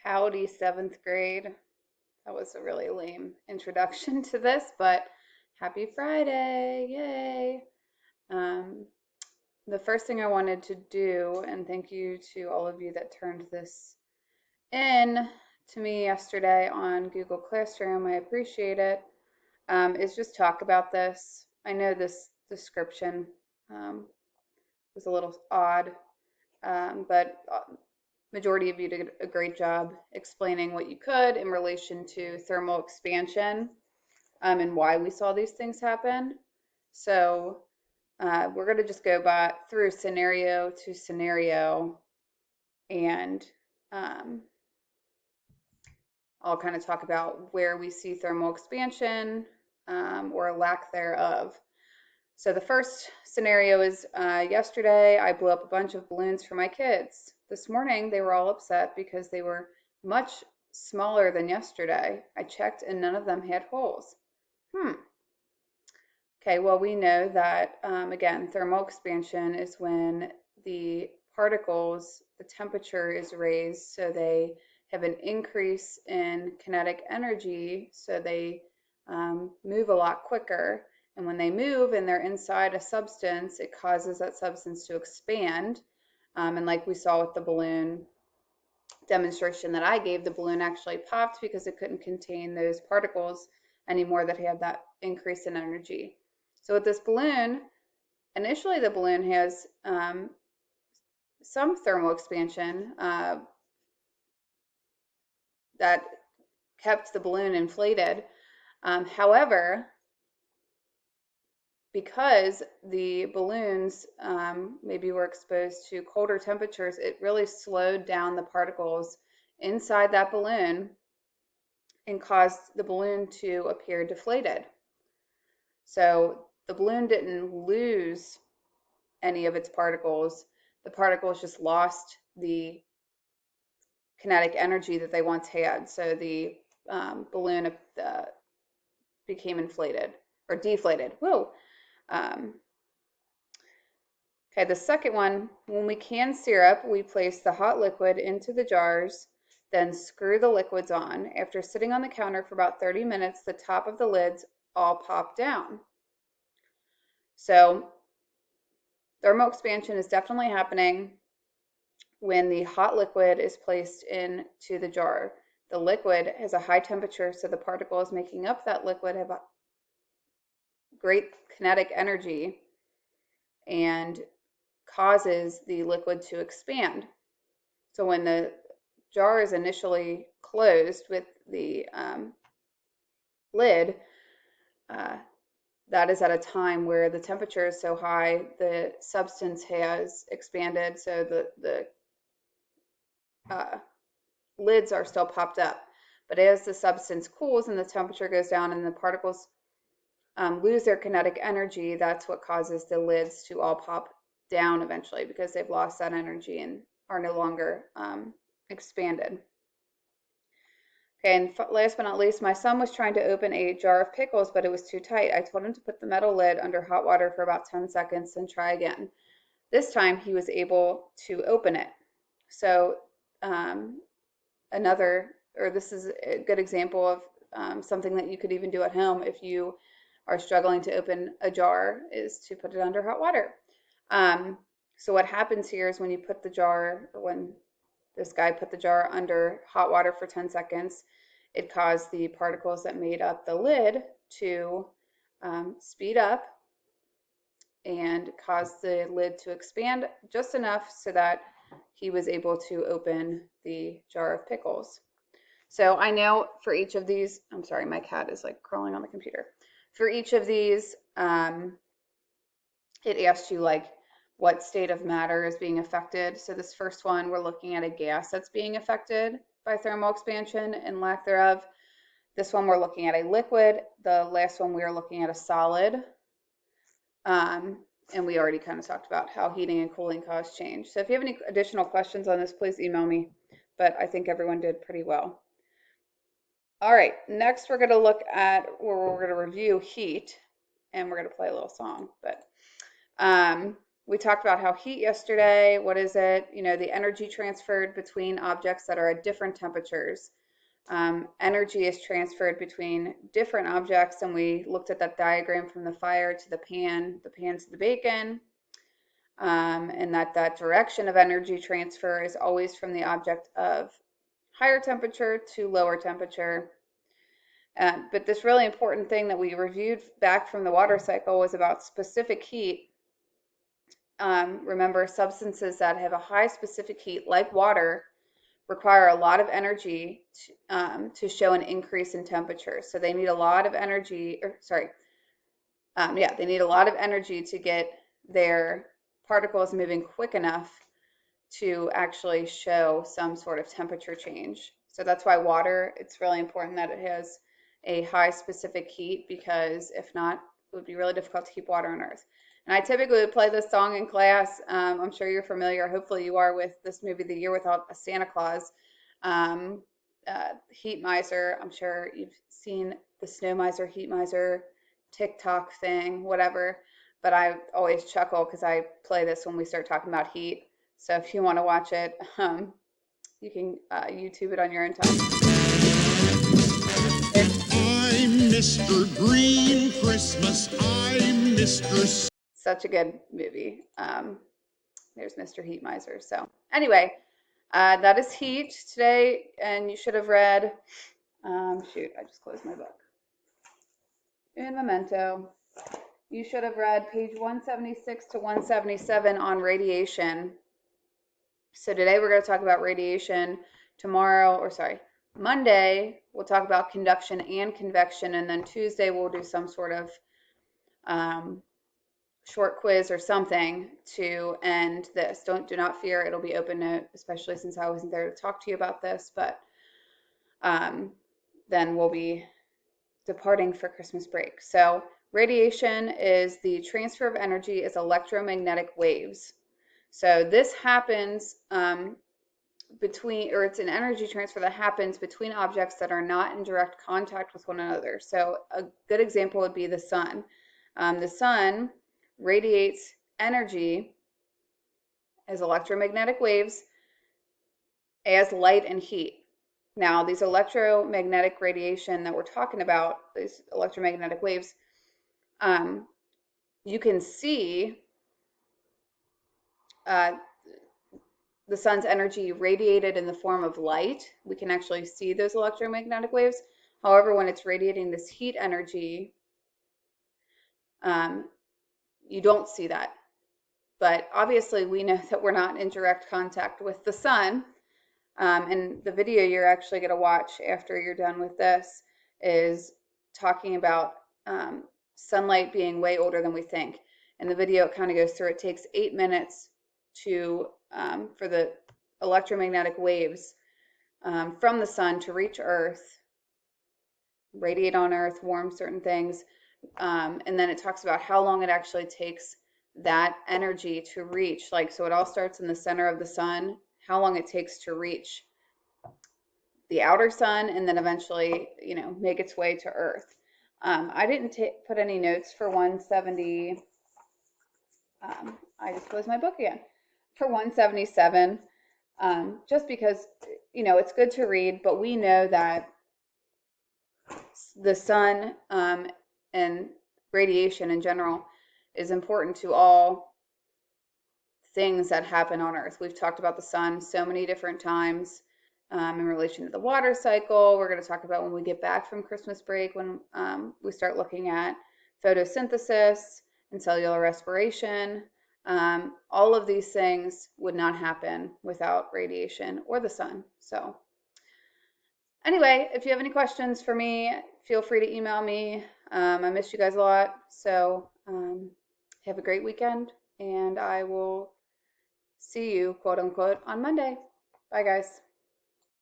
Howdy, seventh grade. That was a really lame introduction to this, but happy Friday. Yay. Um, the first thing I wanted to do, and thank you to all of you that turned this in to me yesterday on Google Classroom, I appreciate it, is just talk about this. I know this description um, was a little odd, but majority of you did a great job explaining what you could in relation to thermal expansion and why we saw these things happen. So we're going to just go through scenario to scenario, and um, I'll kind of talk about where we see thermal expansion or lack thereof. So the first scenario is yesterday I blew up a bunch of balloons for my kids. This morning they were all upset because they were much smaller than yesterday. I checked and none of them had holes. Okay, well we know that again, thermal expansion is when the particles, the temperature is raised so they have an increase in kinetic energy, so they move a lot quicker. And when they move and they're inside a substance, it causes that substance to expand. And like we saw with the balloon demonstration that I gave, the balloon actually popped because it couldn't contain those particles anymore that had that increase in energy. So with this balloon, initially the balloon has some thermal expansion that kept the balloon inflated. However, because the balloons maybe were exposed to colder temperatures, it really slowed down the particles inside that balloon and caused the balloon to appear deflated. So the balloon didn't lose any of its particles. The particles just lost the kinetic energy that they once had. So the balloon became inflated or deflated. Whoa. Um, Okay, the second one, when we can syrup, we place the hot liquid into the jars, then screw the liquids on. After sitting on the counter for about 30 minutes, the top of the lids all pop down. So thermal expansion is definitely happening when the hot liquid is placed into the jar. The liquid has a high temperature, so the particles making up that liquid have a great kinetic energy and causes the liquid to expand. So when the jar is initially closed with the lid, uh, that is at a time where the temperature is so high, the substance has expanded, so the lids are still popped up. But as the substance cools and the temperature goes down and the particles lose their kinetic energy, that's what causes the lids to all pop down eventually because they've lost that energy and are no longer expanded. Okay, and last but not least, my son was trying to open a jar of pickles, but it was too tight. I told him to put the metal lid under hot water for about 10 seconds and try again. This time he was able to open it. So this is a good example of something that you could even do at home if you are struggling to open a jar, is to put it under hot water. So what happens here is when you put the jar, or when this guy put the jar under hot water for 10 seconds, it caused the particles that made up the lid to speed up and cause the lid to expand just enough so that he was able to open the jar of pickles. So I know for each of these, I'm sorry, my cat is like crawling on the computer. For each of these, it asks you like what state of matter is being affected. So this first one, we're looking at a gas that's being affected by thermal expansion and lack thereof. This one, we're looking at a liquid. The last one, we are looking at a solid. And we already kind of talked about how heating and cooling cause change. So if you have any additional questions on this, please email me. But I think everyone did pretty well. All right, next we're going to look at, or we're going to review heat, and we're going to play a little song. But We talked about how heat yesterday, what is it? You know, the energy transferred between objects that are at different temperatures. Energy is transferred between different objects, and we looked at that diagram from the fire to the pan to the bacon, and that direction of energy transfer is always from the object of higher temperature to lower temperature. But this really important thing that we reviewed back from the water cycle was about specific heat. Remember, substances that have a high specific heat, like water, require a lot of energy to show an increase in temperature. So they need a lot of energy, they need a lot of energy to get their particles moving quick enough to actually show some sort of temperature change. So that's why water, it's really important that it has a high specific heat, because if not, it would be really difficult to keep water on Earth. And I typically would play this song in class. I'm sure you're familiar, hopefully you are, with this movie, The Year Without a Santa Claus. Heat Miser, I'm sure you've seen the Snow Miser, Heat Miser, TikTok thing, whatever. But I always chuckle because I play this when we start talking about heat. So if you want to watch it, you can YouTube it on your own time. I'm Mr. Green Christmas. I'm Mr. Such a good movie. There's Mr. Heat Miser. So anyway, that is heat today, and you should have read, shoot, I just closed my book. In Memento, you should have read page 176 to 177 on radiation. So today we're going to talk about radiation. Monday we'll talk about conduction and convection, and then Tuesday we'll do some sort of short quiz or something to end this. Do not fear, it'll be open note, especially since I wasn't there to talk to you about this, but then we'll be departing for Christmas break. So radiation is the transfer of energy as electromagnetic waves. So this happens it's an energy transfer that happens between objects that are not in direct contact with one another. So a good example would be the sun. The sun radiates energy as electromagnetic waves as light and heat. Now, these electromagnetic radiation that we're talking about, these electromagnetic waves, you can see the sun's energy radiated in the form of light. We can actually see those electromagnetic waves. However, when it's radiating this heat energy, you don't see that. But obviously, we know that we're not in direct contact with the sun. And the video you're actually going to watch after you're done with this is talking about sunlight being way older than we think. In the video, it kind of goes through, it takes 8 minutes for the electromagnetic waves from the sun to reach Earth, radiate on Earth, warm certain things, and then it talks about how long it actually takes that energy to reach. So it all starts in the center of the sun, how long it takes to reach the outer sun, and then eventually, make its way to Earth. I didn't put any notes for 170. I just closed my book again. For 177, just because, it's good to read, but we know that the sun and radiation in general is important to all things that happen on Earth. We've talked about the sun so many different times in relation to the water cycle. We're going to talk about when we get back from Christmas break, when we start looking at photosynthesis and cellular respiration. All of these things would not happen without radiation or the sun. So anyway, if you have any questions for me, feel free to email me. I miss you guys a lot. So have a great weekend, and I will see you, quote unquote, on Monday. Bye, guys.